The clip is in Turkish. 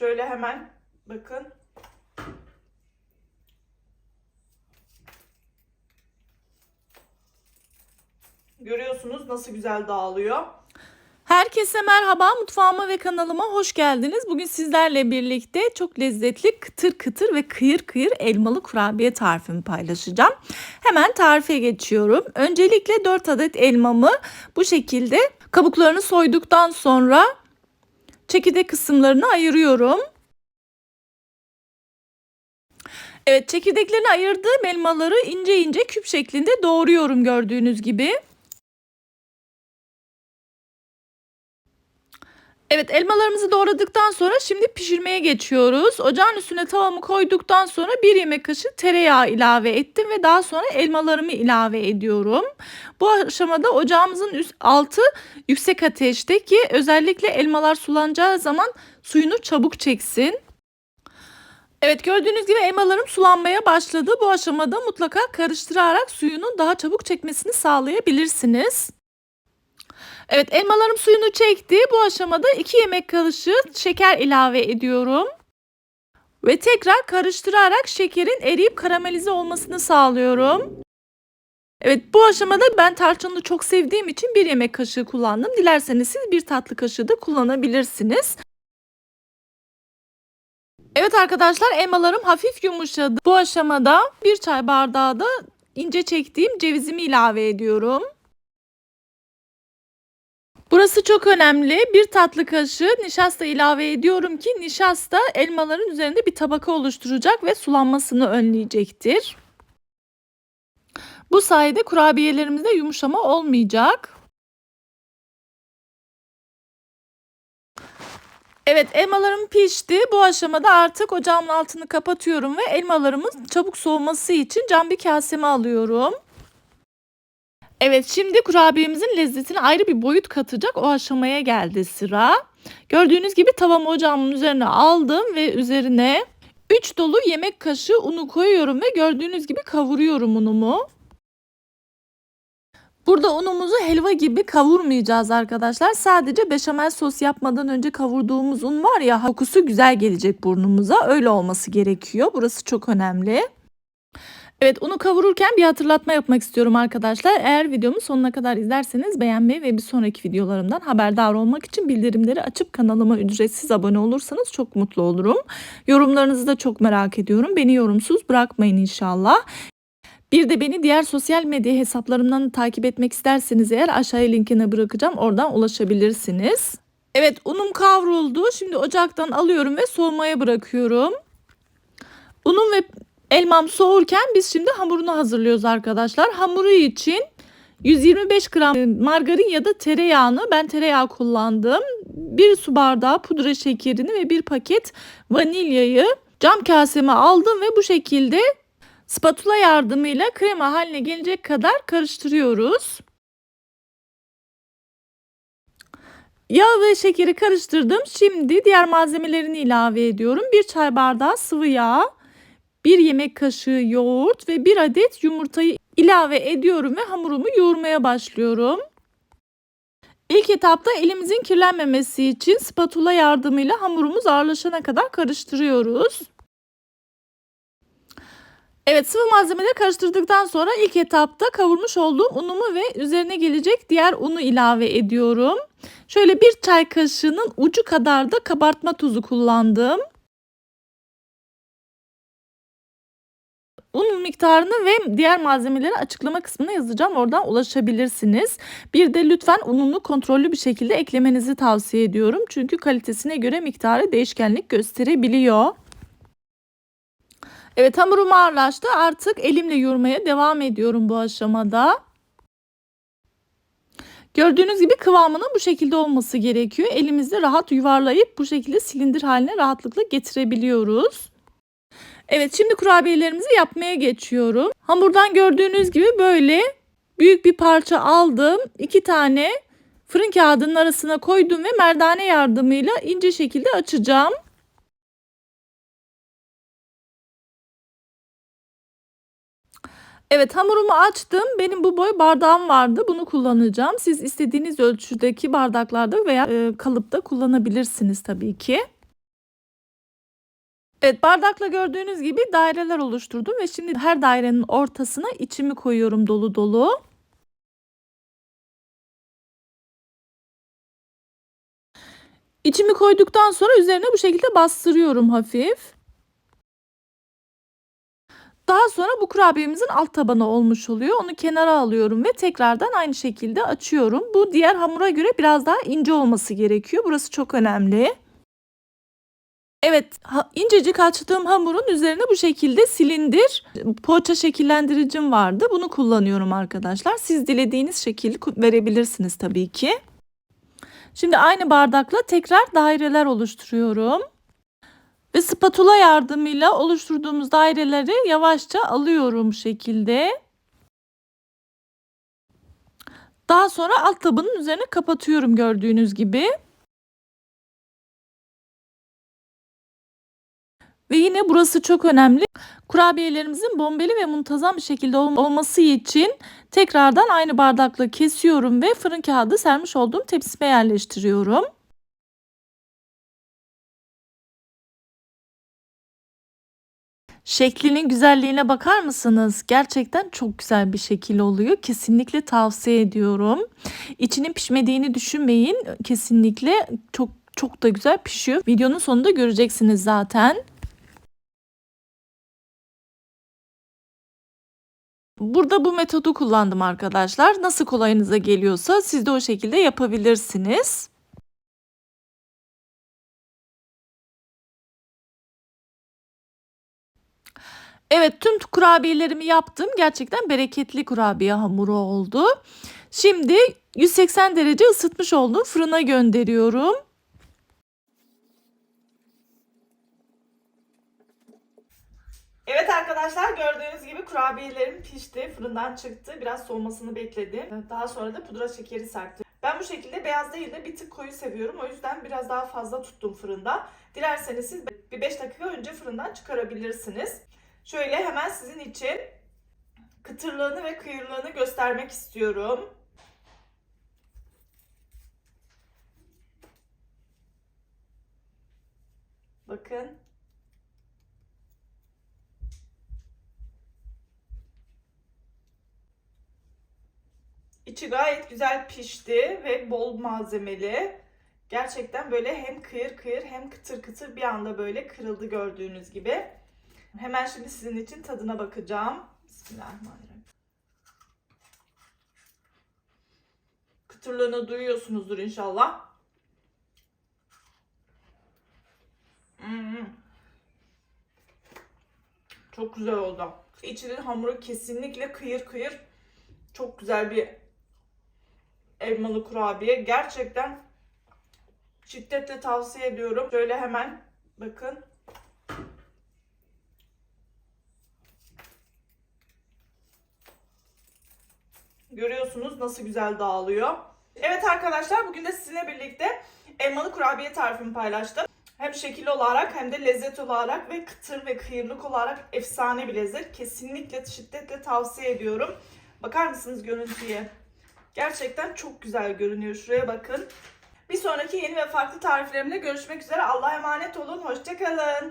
Şöyle hemen bakın. Görüyorsunuz nasıl güzel dağılıyor. Herkese merhaba, mutfağıma ve kanalıma hoş geldiniz. Bugün sizlerle birlikte çok lezzetli kıtır kıtır ve kıyır kıyır elmalı kurabiye tarifimi paylaşacağım. Hemen tarife geçiyorum. Öncelikle 4 adet elmamı bu şekilde kabuklarını soyduktan sonra çekirdek kısımlarını ayırıyorum. Evet, çekirdeklerini ayırdığım elmaları ince ince küp şeklinde doğruyorum gördüğünüz gibi. Evet, elmalarımızı doğradıktan sonra şimdi pişirmeye geçiyoruz. Ocağın üstüne tavamı koyduktan sonra 1 yemek kaşığı tereyağı ilave ettim ve daha sonra elmalarımı ilave ediyorum. Bu aşamada ocağımızın altı yüksek ateşte ki özellikle elmalar sulanacağı zaman suyunu çabuk çeksin. Evet, gördüğünüz gibi elmalarım sulanmaya başladı. Bu aşamada mutlaka karıştırarak suyunu daha çabuk çekmesini sağlayabilirsiniz. Evet, elmalarım suyunu çekti. Bu aşamada 2 yemek kaşığı şeker ilave ediyorum. Ve tekrar karıştırarak şekerin eriyip karamelize olmasını sağlıyorum. Evet, bu aşamada ben tarçınlı çok sevdiğim için 1 yemek kaşığı kullandım. Dilerseniz siz 1 tatlı kaşığı da kullanabilirsiniz. Evet arkadaşlar, elmalarım hafif yumuşadı. Bu aşamada 1 çay bardağı da ince çektiğim cevizimi ilave ediyorum. Burası çok önemli. 1 tatlı kaşığı nişasta ilave ediyorum ki nişasta elmaların üzerinde bir tabaka oluşturacak ve sulanmasını önleyecektir. Bu sayede kurabiyelerimizde yumuşama olmayacak. Evet, elmalarım pişti. Bu aşamada artık ocağımın altını kapatıyorum ve elmalarımın çabuk soğuması için cam bir kaseme alıyorum. Evet, şimdi kurabiyemizin lezzetine ayrı bir boyut katacak o aşamaya geldi sıra. Gördüğünüz gibi tavamı ocağımın üzerine aldım ve üzerine 3 dolu yemek kaşığı unu koyuyorum ve gördüğünüz gibi kavuruyorum unumu. Burada unumuzu helva gibi kavurmayacağız arkadaşlar. Sadece beşamel sos yapmadan önce kavurduğumuz un var ya, kokusu güzel gelecek burnumuza. Öyle olması gerekiyor. Burası çok önemli. Evet, unu kavururken bir hatırlatma yapmak istiyorum arkadaşlar. Eğer videomu sonuna kadar izlerseniz beğenmeyi ve bir sonraki videolarımdan haberdar olmak için bildirimleri açıp kanalıma ücretsiz abone olursanız çok mutlu olurum. Yorumlarınızı da çok merak ediyorum. Beni yorumsuz bırakmayın inşallah. Bir de beni diğer sosyal medya hesaplarımdan takip etmek isterseniz eğer aşağıya linkine bırakacağım. Oradan ulaşabilirsiniz. Evet, unum kavruldu. Şimdi ocaktan alıyorum ve soğumaya bırakıyorum. Unum ve elmam soğurken biz şimdi hamurunu hazırlıyoruz arkadaşlar. Hamuru için 125 gram margarin ya da tereyağını, ben tereyağı kullandım. 1 su bardağı pudra şekerini ve 1 paket vanilyayı cam kaseme aldım ve bu şekilde spatula yardımıyla krema haline gelecek kadar karıştırıyoruz. Yağ ve şekeri karıştırdım. Şimdi diğer malzemelerini ilave ediyorum. 1 çay bardağı sıvı yağ, 1 yemek kaşığı yoğurt ve 1 adet yumurtayı ilave ediyorum ve hamurumu yoğurmaya başlıyorum. İlk etapta elimizin kirlenmemesi için spatula yardımıyla hamurumuz ağırlaşana kadar karıştırıyoruz. Evet, sıvı malzemeleri karıştırdıktan sonra ilk etapta kavurmuş olduğum unumu ve üzerine gelecek diğer unu ilave ediyorum. Şöyle 1 çay kaşığının ucu kadar da kabartma tuzu kullandım. Un miktarını ve diğer malzemeleri açıklama kısmına yazacağım. Oradan ulaşabilirsiniz. Bir de lütfen ununu kontrollü bir şekilde eklemenizi tavsiye ediyorum. Çünkü kalitesine göre miktarı değişkenlik gösterebiliyor. Evet, hamurum ağırlaştı. Artık elimle yoğurmaya devam ediyorum bu aşamada. Gördüğünüz gibi kıvamının bu şekilde olması gerekiyor. Elimizde rahat yuvarlayıp bu şekilde silindir haline rahatlıkla getirebiliyoruz. Evet, şimdi kurabiyelerimizi yapmaya geçiyorum. Hamurdan gördüğünüz gibi böyle büyük bir parça aldım. 2 tane fırın kağıdının arasına koydum ve merdane yardımıyla ince şekilde açacağım. Evet, hamurumu açtım. Benim bu boy bardağım vardı. Bunu kullanacağım. Siz istediğiniz ölçüdeki bardaklarda veya kalıpta kullanabilirsiniz tabii ki. Evet, bardakla gördüğünüz gibi daireler oluşturdum ve şimdi her dairenin ortasına içimi koyuyorum dolu dolu. İçimi koyduktan sonra üzerine bu şekilde bastırıyorum hafif. Daha sonra bu kurabiyemizin alt tabanı olmuş oluyor. Onu kenara alıyorum ve tekrardan aynı şekilde açıyorum. Bu diğer hamura göre biraz daha ince olması gerekiyor. Burası çok önemli. Evet, incecik açtığım hamurun üzerine bu şekilde silindir poğaça şekillendiricim vardı. Bunu kullanıyorum arkadaşlar. Siz dilediğiniz şekilde verebilirsiniz tabii ki. Şimdi aynı bardakla tekrar daireler oluşturuyorum. Ve spatula yardımıyla oluşturduğumuz daireleri yavaşça alıyorum bu şekilde. Daha sonra alt tabanın üzerine kapatıyorum gördüğünüz gibi. Ve yine burası çok önemli. Kurabiyelerimizin bombeli ve muntazam bir şekilde olması için tekrardan aynı bardakla kesiyorum ve fırın kağıdı sermiş olduğum tepsime yerleştiriyorum. Şeklinin güzelliğine bakar mısınız? Gerçekten çok güzel bir şekil oluyor. Kesinlikle tavsiye ediyorum. İçinin pişmediğini düşünmeyin. Kesinlikle çok çok da güzel pişiyor. Videonun sonunda göreceksiniz zaten. Burada bu metodu kullandım arkadaşlar. Nasıl kolayınıza geliyorsa siz de o şekilde yapabilirsiniz. Evet, tüm kurabiyelerimi yaptım. Gerçekten bereketli kurabiye hamuru oldu. Şimdi 180 derece ısıtmış olduğum fırına gönderiyorum. Evet arkadaşlar, gördüğünüz gibi kurabiyelerim pişti, fırından çıktı. Biraz soğumasını bekledim. Daha sonra da pudra şekeri serptim. Ben bu şekilde beyaz değil de bir tık koyu seviyorum. O yüzden biraz daha fazla tuttum fırında. Dilerseniz siz bir 5 dakika önce fırından çıkarabilirsiniz. Şöyle hemen sizin için kıtırlığını ve kıyırlığını göstermek istiyorum. Bakın. İçi gayet güzel pişti ve bol malzemeli. Gerçekten böyle hem kıyır kıyır hem kıtır kıtır bir anda böyle kırıldı gördüğünüz gibi. Hemen şimdi sizin için tadına bakacağım. Bismillahirrahmanirrahim. Kıtırlığını duyuyorsunuzdur inşallah. Çok güzel oldu. İçinin hamuru kesinlikle kıyır kıyır. Çok güzel bir elmalı kurabiye. Gerçekten şiddetle tavsiye ediyorum. Şöyle hemen bakın. Görüyorsunuz nasıl güzel dağılıyor. Evet arkadaşlar, bugün de sizinle birlikte elmalı kurabiye tarifimi paylaştım. Hem şekil olarak hem de lezzet olarak ve kıtır ve kıyırlık olarak efsane bir lezzet. Kesinlikle şiddetle tavsiye ediyorum. Bakar mısınız görüntüye? Gerçekten çok güzel görünüyor. Şuraya bakın. Bir sonraki yeni ve farklı tariflerimle görüşmek üzere. Allah'a emanet olun. Hoşça kalın.